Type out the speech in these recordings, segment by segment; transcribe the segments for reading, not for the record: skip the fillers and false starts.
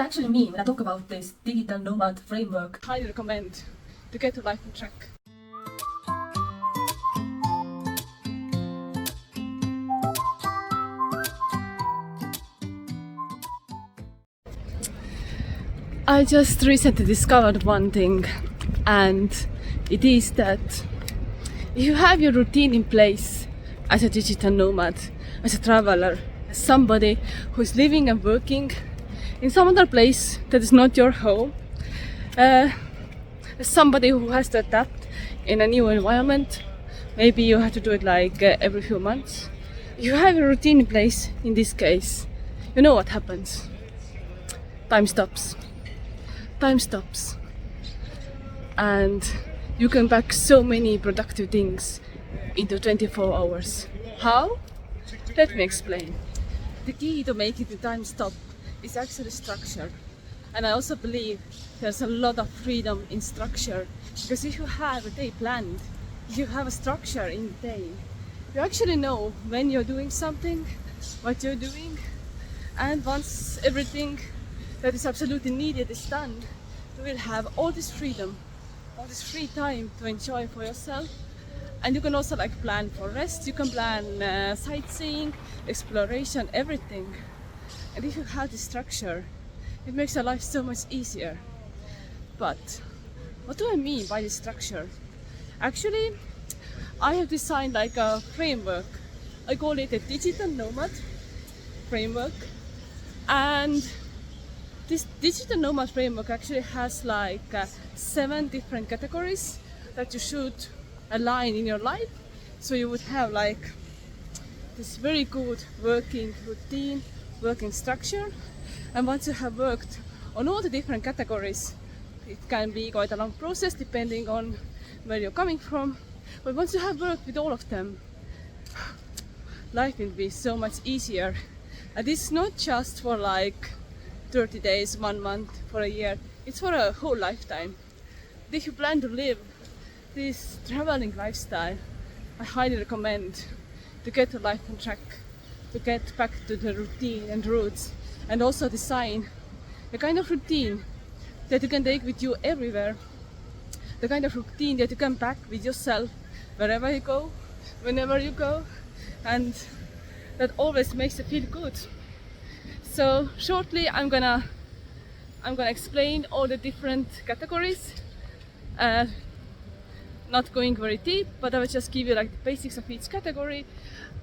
actually mean when I talk about this digital nomad framework? Highly recommend to get your life on track. I just recently discovered one thing, and it is that if you have your routine in place as a digital nomad, as a traveler, as somebody who is living and working in some other place that is not your home, as somebody who has to adapt in a new environment, maybe you have to do it like every few months. If you have a routine in place, in this case, you know what happens. Time stops, and you can pack so many productive things into 24 hours. How? Let me explain. The key to making the time stop is actually structure. And I also believe there's a lot of freedom in structure, because if you have a day planned, if you have a structure in the day, you actually know when you're doing something, what you're doing, and once everything that is absolutely needed is done, you will have all this freedom, all this free time to enjoy for yourself. And you can also plan for rest, you can plan sightseeing, exploration, everything. And if you have this structure, it makes your life so much easier. But what do I mean by this structure? Actually, I have designed a framework. I call it a digital nomad framework. And this digital nomad framework actually has 7 different categories that you should align in your life. So you would have this very good working routine, working structure. And once you have worked on all the different categories, it can be quite a long process depending on where you're coming from. But once you have worked with all of them, life will be so much easier. And it's not just for 30 days, 1 month, for a year. It's for a whole lifetime. If you plan to live this traveling lifestyle, I highly recommend to get your life on track, to get back to the routine and roots, and also design the kind of routine that you can take with you everywhere, the kind of routine that you can pack with yourself wherever you go, whenever you go, and that always makes you feel good. So shortly I'm gonna explain all the different categories, not going very deep, but I will just give you the basics of each category.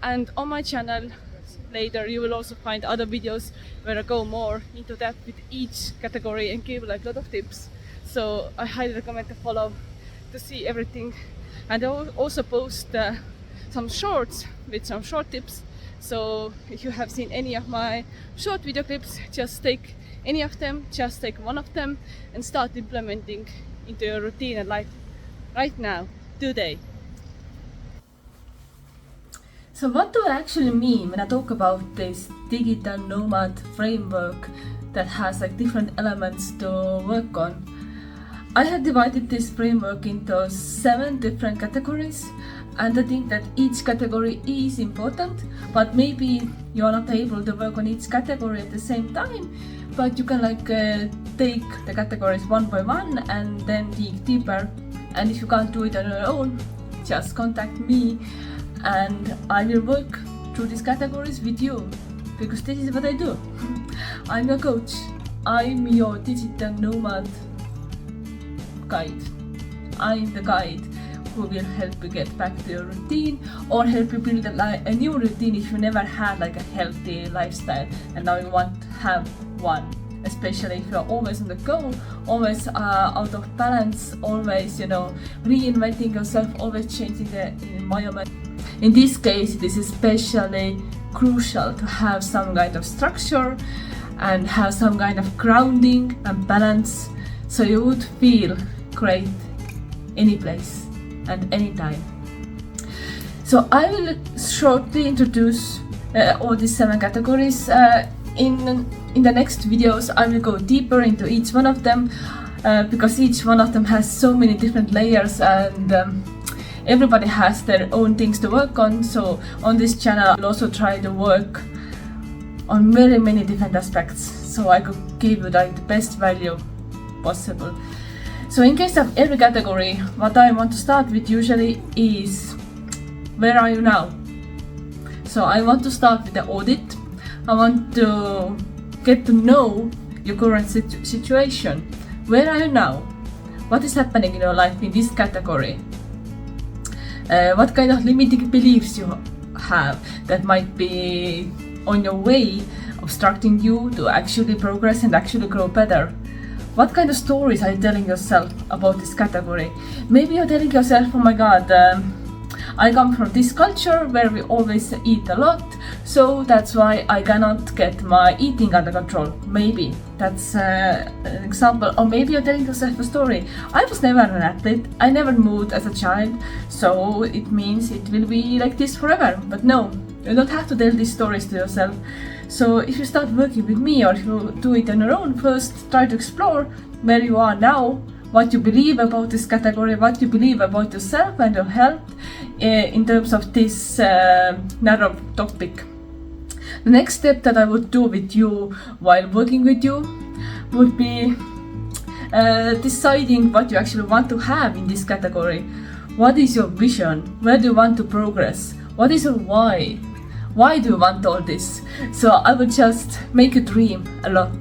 And on my channel later you will also find other videos where I go more into depth with each category and give a lot of tips. So I highly recommend to follow to see everything. And I will also post some shorts with some short tips. So if you have seen any of my short video clips, just take any of them, just take one of them and start implementing into your routine and life right now, today. So what do I actually mean when I talk about this digital nomad framework that has different elements to work on? I have divided this framework into 7 different categories, and I think that each category is important, but maybe you are not able to work on each category at the same time, but you can take the categories one by one and then dig deeper. And if you can't do it on your own, just contact me and I will work through these categories with you, because this is what I do. I'm your coach, I'm your digital nomad guide. I'm the guide who will help you get back to your routine, or help you build a new routine if you never had a healthy lifestyle and now you want to have one. Especially if you're always on the go, always out of balance, always reinventing yourself, always changing the environment. In this case, it is especially crucial to have some kind of structure and have some kind of grounding and balance, so you would feel great any place and anytime. So I will shortly introduce all these 7 categories. In the next videos I will go deeper into each one of them, because each one of them has so many different layers, and everybody has their own things to work on. So on this channel I will also try to work on very many different aspects. so I could give you like the best value possible. So in case of every category, what I want to start with usually is, where are you now? So I want to start with the audit. I want to get to know your current situation. Where are you now? What is happening in your life in this category? What kind of limiting beliefs you have that might be on your way, obstructing you to actually progress and actually grow better? What kind of stories are you telling yourself about this category? Maybe you're telling yourself, oh my god, I come from this culture where we always eat a lot, so that's why I cannot get my eating under control. Maybe that's an example. Or maybe you're telling yourself a story. I was never an athlete, I never moved as a child, so it means it will be like this forever. But no, you don't have to tell these stories to yourself. So if you start working with me, or if you do it on your own, first try to explore where you are now, what you believe about this category, what you believe about yourself and your health in terms of this narrow topic. The next step that I would do with you while working with you would be deciding what you actually want to have in this category. What is your vision? Where do you want to progress? What is your why? Why do you want all this? So I would just make you dream a lot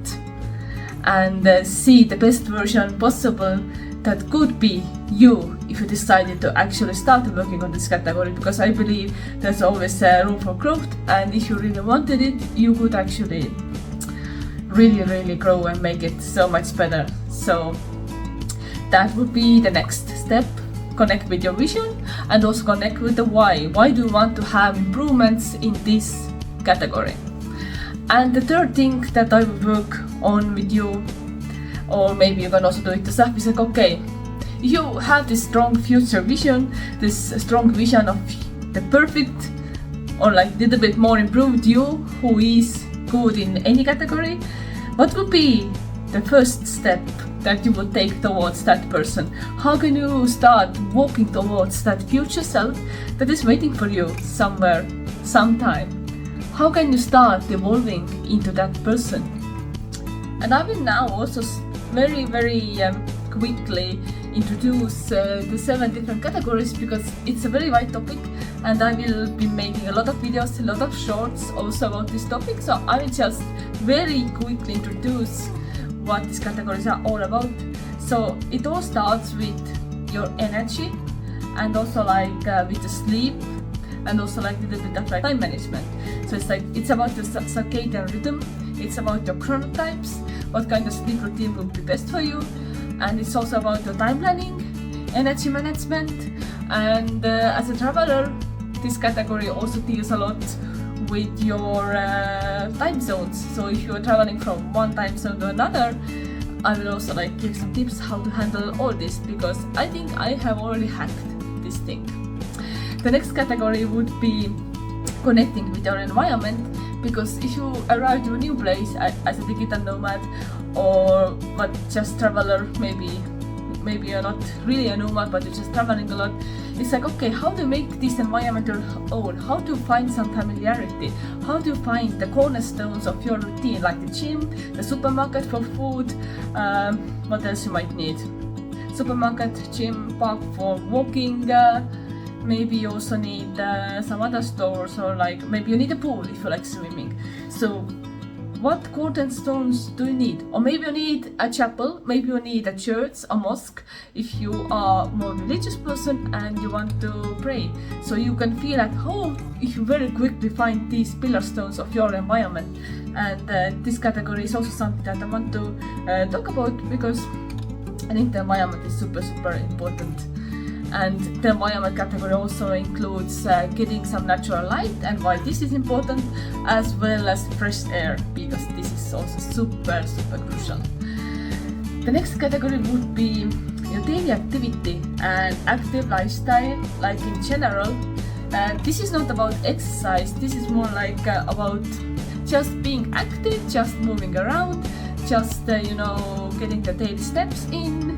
and see the best version possible that could be you if you decided to actually start working on this category, because I believe there's always room for growth, and if you really wanted it, you could actually really grow and make it so much better. So that would be the next step. Connect with your vision and also connect with the why. Why do you want to have improvements in this category? And the third thing that I will work on with you, or maybe you can also do it yourself, is like, okay, you have this strong future vision, this strong vision of the perfect or like a little bit more improved you who is good in any category. What would be the first step that you would take towards that person? How can you start walking towards that future self that is waiting for you somewhere, sometime? How can you start evolving into that person? And I will now also very quickly introduce the 7 different categories, because it's a very wide topic and I will be making a lot of videos, a lot of shorts also about this topic. So I will just very quickly introduce what these categories are all about. So it all starts with your energy, and also like with the sleep, and also like a little bit of like time management. So it's about your circadian rhythm, it's about your chronotypes, what kind of sleep routine would be best for you, and it's also about your time planning, energy management, and as a traveler, this category also deals a lot with your time zones. So if you are traveling from one time zone to another, I will also like give some tips how to handle all this, because I think I have already hacked this thing. The next category would be connecting with your environment, because if you arrive to a new place as a digital nomad or but just traveler, maybe you're not really a nomad but you're just traveling a lot, it's like, okay, how to make this environment your own, how to find some familiarity, how to find the cornerstones of your routine, like the gym, the supermarket for food, what else you might need, supermarket, gym, park for walking, maybe you also need some other stores, or like maybe you need a pool if you like swimming. So what cornerstones do you need? Or maybe you need a chapel, maybe you need a church, a mosque, if you are a more religious person and you want to pray. So you can feel at home if you very quickly find these pillar stones of your environment. And this category is also something that I want to talk about, because I think the environment is super important. And the environment category also includes getting some natural light, and why this is important, as well as fresh air, because this is also super crucial. The next category would be your daily activity and active lifestyle, like in general. This is not about exercise, this is more like about just being active, just moving around, just getting the daily steps in,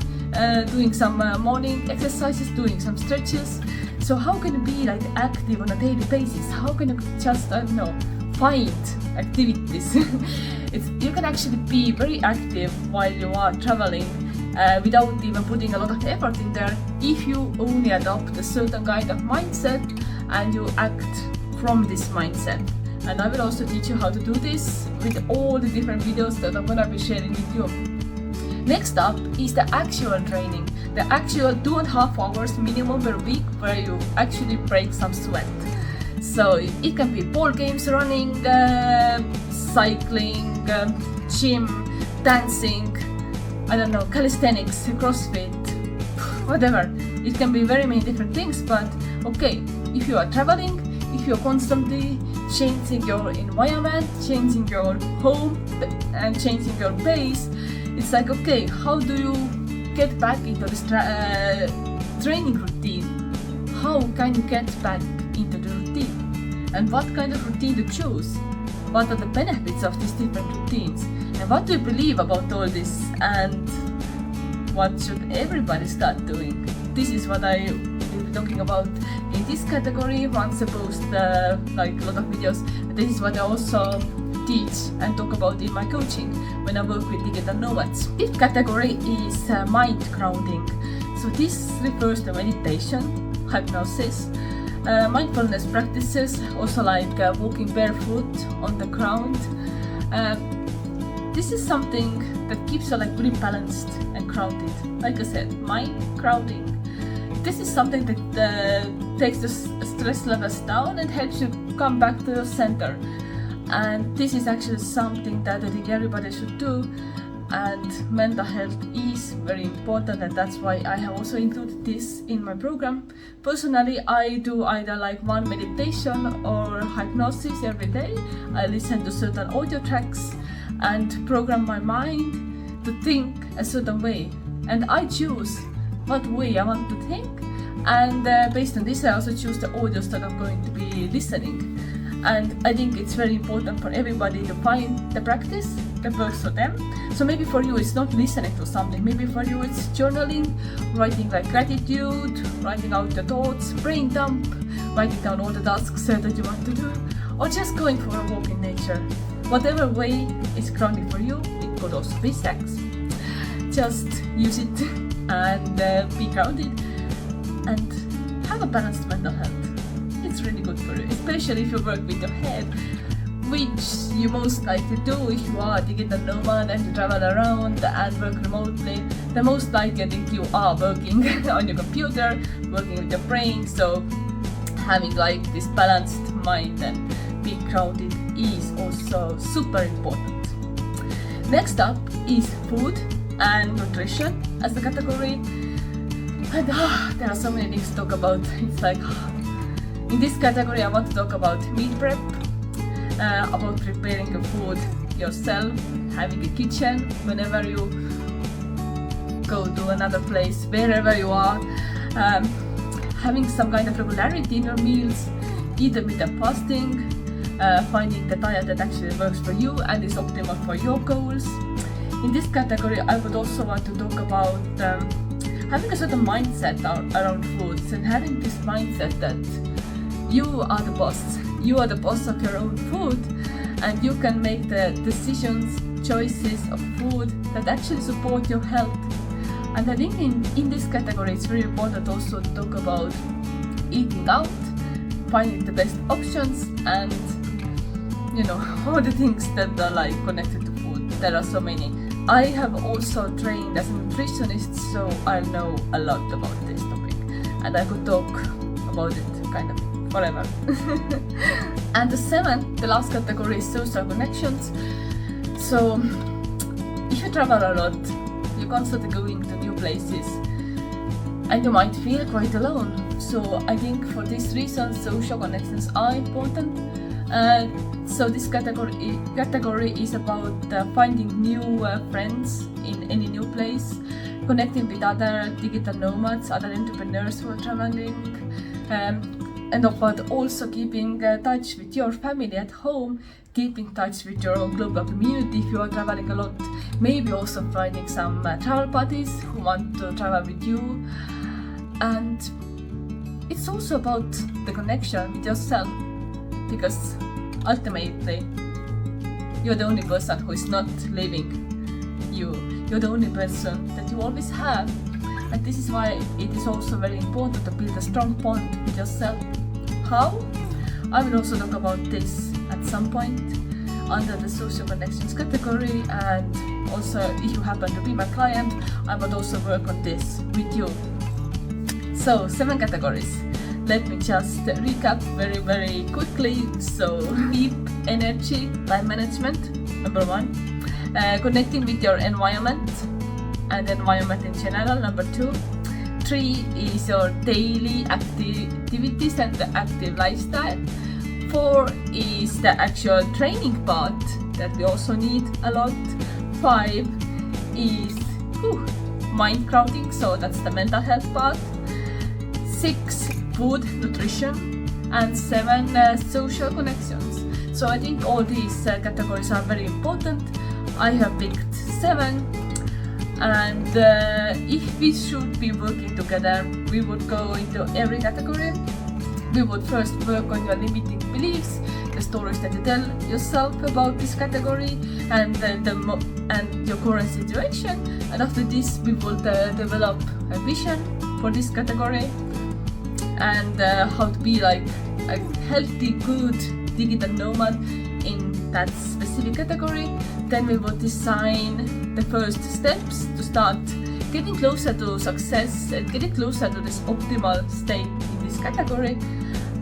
doing some morning exercises, doing some stretches. So how can you be like active on a daily basis? How can you just find activities. You can actually be very active while you are traveling without even putting a lot of effort in there if you only adopt a certain kind of mindset and you act from this mindset. And I will also teach you how to do this with all the different videos that I'm gonna be sharing with you. Next up is the actual training, the actual 2.5 hours minimum per week where you actually break some sweat. So it can be ball games, running, cycling, gym, dancing, I don't know, calisthenics, CrossFit, whatever. It can be very many different things, but okay, if you are traveling, if you're constantly changing your environment, changing your home and changing your pace, it's like, okay, how do you get back into this training routine? How can you get back into the routine? And what kind of routine to choose? What are the benefits of these different routines? And what do you believe about all this? And what should everybody start doing? This is what I will be talking about in this category. Once I post like a lot of videos, this is what I also teach and talk about in my coaching when I work with digital nomads. Fifth category is mind grounding. So this refers to meditation, hypnosis, mindfulness practices, also like walking barefoot on the ground. This is something that keeps you like really balanced and grounded. Like I said, mind grounding. This is something that takes the stress levels down and helps you come back to your center. And this is actually something that I think everybody should do, and mental health is very important, and that's why I have also included this in my program. Personally, I do either like one meditation or hypnosis every day. I listen to certain audio tracks and program my mind to think a certain way, and I choose what way I want to think, and based on this I also choose the audios that I'm going to be listening. And I think it's very important for everybody to find the practice that works for them. So maybe for you it's not listening to something, maybe for you it's journaling, writing like gratitude, writing out your thoughts, brain dump, writing down all the tasks that you want to do, or just going for a walk in nature. Whatever way is grounding for you, it could also be sex. Just use it and be grounded and have a balanced mental health. It's really good for you, especially if you work with your head, which you most likely do if you are a digital nomad and you travel around and work remotely. The most likely I think you are working on your computer, working with your brain, so having like this balanced mind and being grounded is also super important. Next up is food and nutrition as a category. And there are so many things to talk about. It's like, in this category I want to talk about meal prep, about preparing the food yourself, having a kitchen whenever you go to another place, wherever you are, having some kind of regularity in your meals, intermittent fasting, finding the diet that actually works for you and is optimal for your goals. In this category I would also want to talk about having a certain mindset around foods, and having this mindset that you are the boss. You are the boss of your own food, and you can make the decisions, choices of food that actually support your health. And I think in this category it's very important also to talk about eating out, finding the best options, and all the things that are like connected to food. There are so many. I have also trained as a nutritionist, so I know a lot about this topic, and I could talk about it kind of forever. And the last category is social connections. So if you travel a lot, you're constantly going to new places, and you might feel quite alone. So I think for this reason social connections are important. So this category is about finding new friends in any new place, connecting with other digital nomads, other entrepreneurs who are traveling, and about also keeping touch with your family at home, keeping touch with your own global community if you are traveling a lot, maybe also finding some travel buddies who want to travel with you. And it's also about the connection with yourself, because ultimately, you're the only person who is not living you. You're the only person that you always have. And this is why it is also very important to build a strong bond with yourself. How? I will also talk about this at some point under the social connections category, and also if you happen to be my client, I would also work on this with you. So 7 categories. Let me just recap very quickly. So deep energy, time management, number 1. Connecting with your environment and environment in general, number 2. 3 is your daily activities and the active lifestyle. 4 is the actual training part that we also need a lot. 5 is mind crowding, so that's the mental health part. 6 food, nutrition, and 7 social connections. So I think all these categories are very important. I have picked 7, and if we should be working together, we would go into every category. We would first work on your limiting beliefs, the stories that you tell yourself about this category, and and your current situation. And after this, we would develop a vision for this category and how to be like a healthy, good digital nomad in that specific category. Then we will design the first steps to start getting closer to success and getting closer to this optimal state in this category.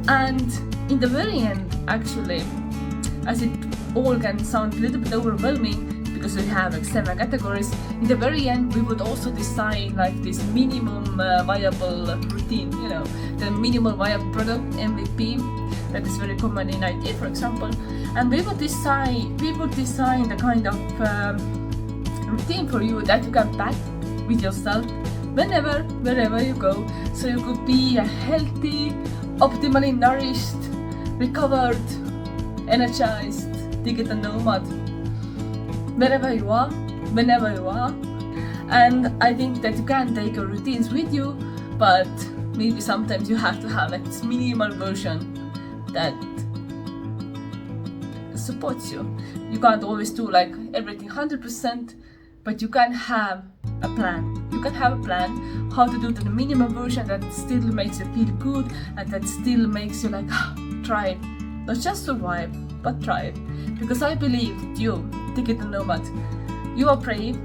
And in the very end, actually, as it all can sound a little bit overwhelming because we have like 7 categories, in the very end we would also design like this minimum viable routine, you know, the minimal viable product, MVP, that is very common in IT, for example. And we would design the kind of routine for you that you can pack with yourself whenever, wherever you go. So you could be a healthy, optimally nourished, recovered, energized digital nomad wherever you are, whenever you are. And I think that you can take your routines with you, but maybe sometimes you have to have like this minimal version that supports you. You can't always do like everything 100%, but you can have a plan. You can have a plan how to do the minimum version that still makes you feel good and that still makes you like try it. Not just survive, but try it. Because I believe that you, digital nomad, you are brave,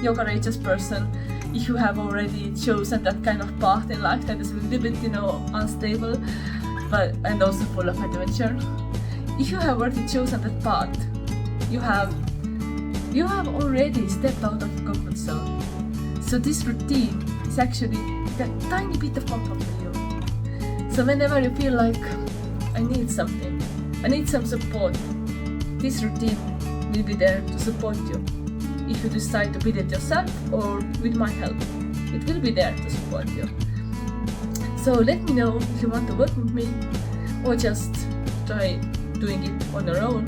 you're a courageous person. If you have already chosen that kind of path in life that is a little bit, unstable, and also full of adventure. If you have already chosen that path, you have already stepped out of the comfort zone. So this routine is actually that tiny bit of comfort for you. So whenever you feel like I need something, I need some support, this routine will be there to support you. If you decide to build it yourself or with my help, it will be there to support you. So let me know if you want to work with me or just try doing it on your own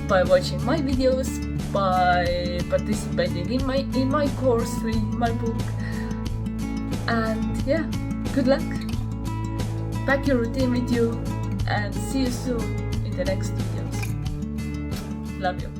by watching my videos, by participating in my course, reading my book. And yeah, good luck. Pack your routine with you and see you soon in the next videos. Love you.